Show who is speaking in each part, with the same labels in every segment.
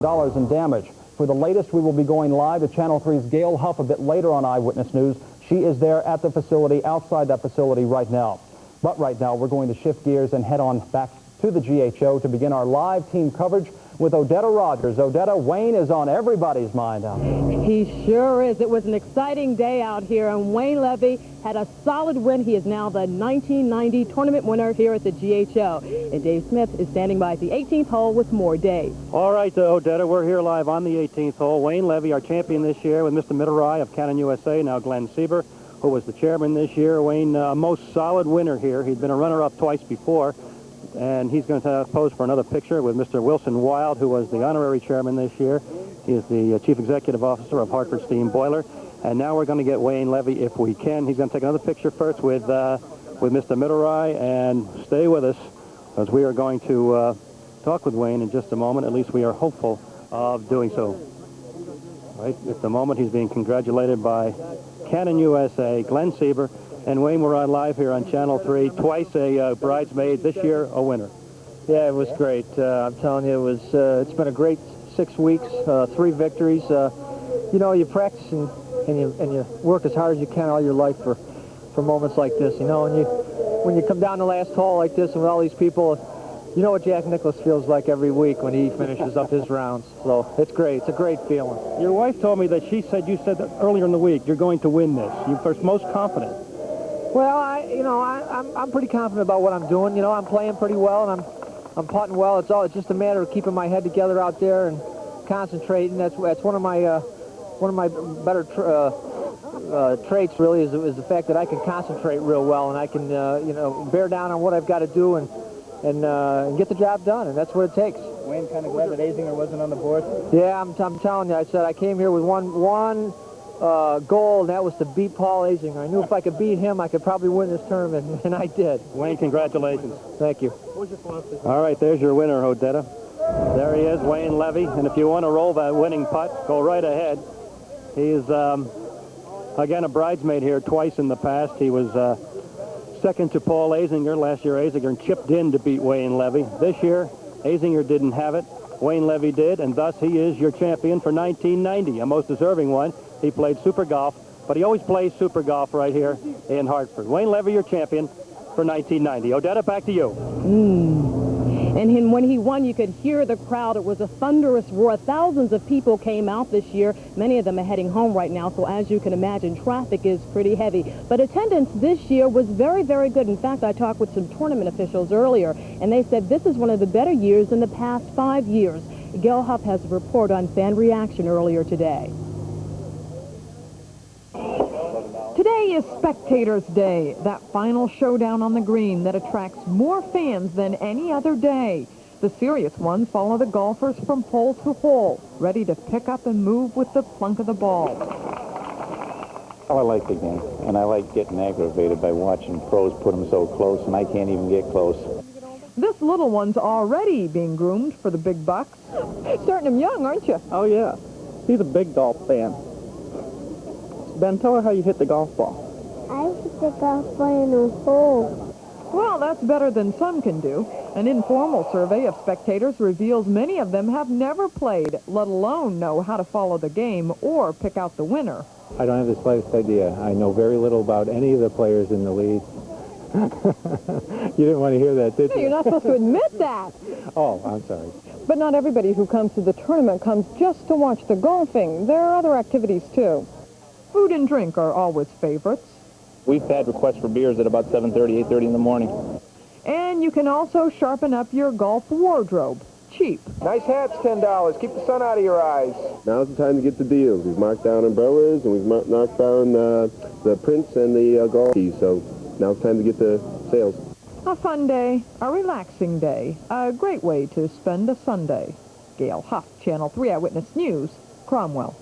Speaker 1: dollars in damage. For the latest, we will be going live to Channel 3's Gail Huff a bit later on Eyewitness News. She is there at the facility, outside that facility right now. But right now, we're going to shift gears and head on back to the GHO to begin our live team coverage with Odetta Rogers. Odetta, Wayne is on everybody's mind out there.
Speaker 2: He sure is. It was an exciting day out here, and Wayne Levy had a solid win. He is now the 1990 tournament winner here at the GHO. And Dave Smith is standing by at the 18th hole with more. Dave.
Speaker 3: All right, Odetta, we're here live on the 18th hole. Wayne Levy, our champion this year, with Mr. Middlery of Cannon USA, now Glenn Sieber, who was the chairman this year. Wayne, a most solid winner here. He'd been a runner-up twice before. And he's going to pose for another picture with Mr. Wilson Wild, who was the honorary chairman this year. He is the chief executive officer of Hartford Steam Boiler. And now we're going to get Wayne Levy, if we can. He's going to take another picture first with Mr. Middlery, and stay with us, as we are going to talk with Wayne in just a moment. At least we are hopeful of doing so. Right at the moment, he's being congratulated by Cannon USA, Glenn Sieber. And Wayne, we're on live here on Channel 3, twice a bridesmaid, this year a winner.
Speaker 4: Yeah, it was great. I'm telling you, it's been a great 6 weeks, 3 victories. You know, you practice and you work as hard as you can all your life for moments like this. You know, and when you come down the last hole like this and with all these people, you know what Jack Nicklaus feels like every week when he finishes up his rounds. So it's great. It's a great feeling.
Speaker 3: Your wife told me that you said that earlier in the week you're going to win this. You're first most confident.
Speaker 4: Well, I'm pretty confident about what I'm doing. You know, I'm playing pretty well, and I'm putting well. It's just a matter of keeping my head together out there and concentrating. That's one of my better traits, really, is the fact that I can concentrate real well, and I can bear down on what I've got to do and get the job done, and that's what it takes.
Speaker 5: Wayne kind of glad that Azinger wasn't on the board.
Speaker 4: Yeah, I'm telling you. I said I came here with one goal, and that was to beat Paul Azinger. I knew if I could beat him, I could probably win this tournament, and I did.
Speaker 3: Wayne, congratulations.
Speaker 4: Thank you.
Speaker 5: What was your philosophy?
Speaker 3: All right, there's your winner, Odetta. There he is, Wayne Levy, and if you want to roll that winning putt, go right ahead. He's, again, a bridesmaid here twice in the past. He was second to Paul Azinger. Last year, Azinger chipped in to beat Wayne Levy. This year, Azinger didn't have it. Wayne Levy did, and thus he is your champion for 1990, a most deserving one. He played Super Golf, but he always plays Super Golf right here in Hartford. Wayne Levy, your champion for 1990. Odetta, back to you.
Speaker 2: And when he won, you could hear the crowd. It was a thunderous roar. Thousands of people came out this year. Many of them are heading home right now, so as you can imagine, traffic is pretty heavy. But attendance this year was very, very good. In fact, I talked with some tournament officials earlier, and they said this is one of the better years in the past 5 years. Gail Huff has a report on fan reaction earlier today.
Speaker 6: Today is Spectators Day, that final showdown on the green that attracts more fans than any other day. The serious ones follow the golfers from hole to hole, ready to pick up and move with the plunk of the ball.
Speaker 7: Oh, I like the game, and I like getting aggravated by watching pros put them so close, and I can't even get close.
Speaker 6: This little one's already being groomed for the big bucks. Starting him young, aren't you?
Speaker 5: Oh, yeah. He's a big golf fan. Ben, tell her how you hit the golf ball.
Speaker 8: I hit the golf ball in a hole.
Speaker 6: Well, that's better than some can do. An informal survey of spectators reveals many of them have never played, let alone know how to follow the game or pick out the winner.
Speaker 7: I don't have the slightest idea. I know very little about any of the players in the league. You didn't want to hear that, did you?
Speaker 6: You're not supposed to admit that.
Speaker 7: Oh, I'm sorry.
Speaker 6: But not everybody who comes to the tournament comes just to watch the golfing. There are other activities, too. Food and drink are always favorites.
Speaker 5: We've had requests for beers at about 7:30, 8:30 in the morning.
Speaker 6: And you can also sharpen up your golf wardrobe. Cheap.
Speaker 9: Nice hats, $10. Keep the sun out of your eyes. Now's the time to get the deals. We've marked down umbrellas, and we've knocked down the prints and the golf keys, so now it's time to get the sales.
Speaker 6: A fun day, a relaxing day, a great way to spend a Sunday. Gail Huff, Channel 3 Eyewitness News, Cromwell.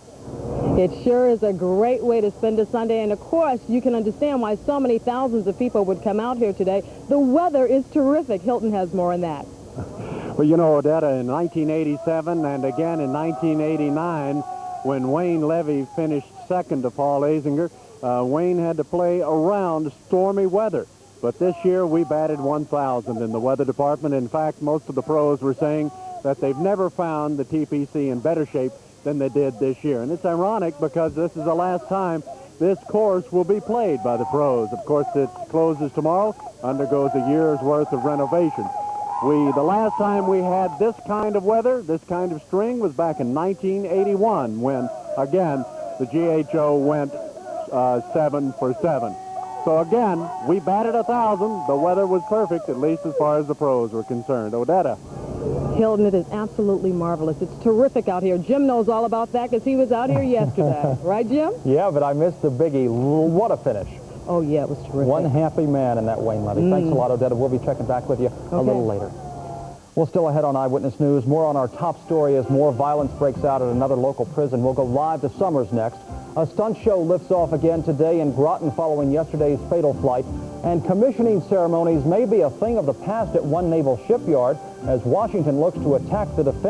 Speaker 2: It sure is a great way to spend a Sunday, and of course you can understand why so many thousands of people would come out here today. The weather is terrific. Hilton has more on that.
Speaker 1: Well, you know, Odetta, in 1987 and again in 1989, when Wayne Levy finished second to Paul Azinger, Wayne had to play around stormy weather. But this year we batted 1,000 in the weather department. In fact, most of the pros were saying
Speaker 10: that they've never found the TPC in better shape than they did this year. And it's ironic because this is the last time this course will be played by the pros. Of course, it closes tomorrow, undergoes a year's worth of renovation. The last time we had this kind of weather, this kind of string, was back in 1981 when, again, the GHO went 7 for 7. So again, we batted 1,000. The weather was perfect, at least as far as the pros were concerned. Odetta.
Speaker 2: Hilton, it is absolutely marvelous. It's terrific out here. Jim knows all about that because he was out here yesterday. Right, Jim?
Speaker 1: Yeah, but I missed the biggie. What a finish.
Speaker 2: Oh, yeah, it was terrific.
Speaker 1: One happy man in that Wayne Levy. Thanks a lot, Odetta. We'll be checking back with you a little later. Well, still ahead on Eyewitness News. More on our top story as more violence breaks out at another local prison. We'll go live to Summers next. A stunt show lifts off again today in Groton following yesterday's fatal flight. And commissioning ceremonies may be a thing of the past at one naval shipyard as Washington looks to attack the defense.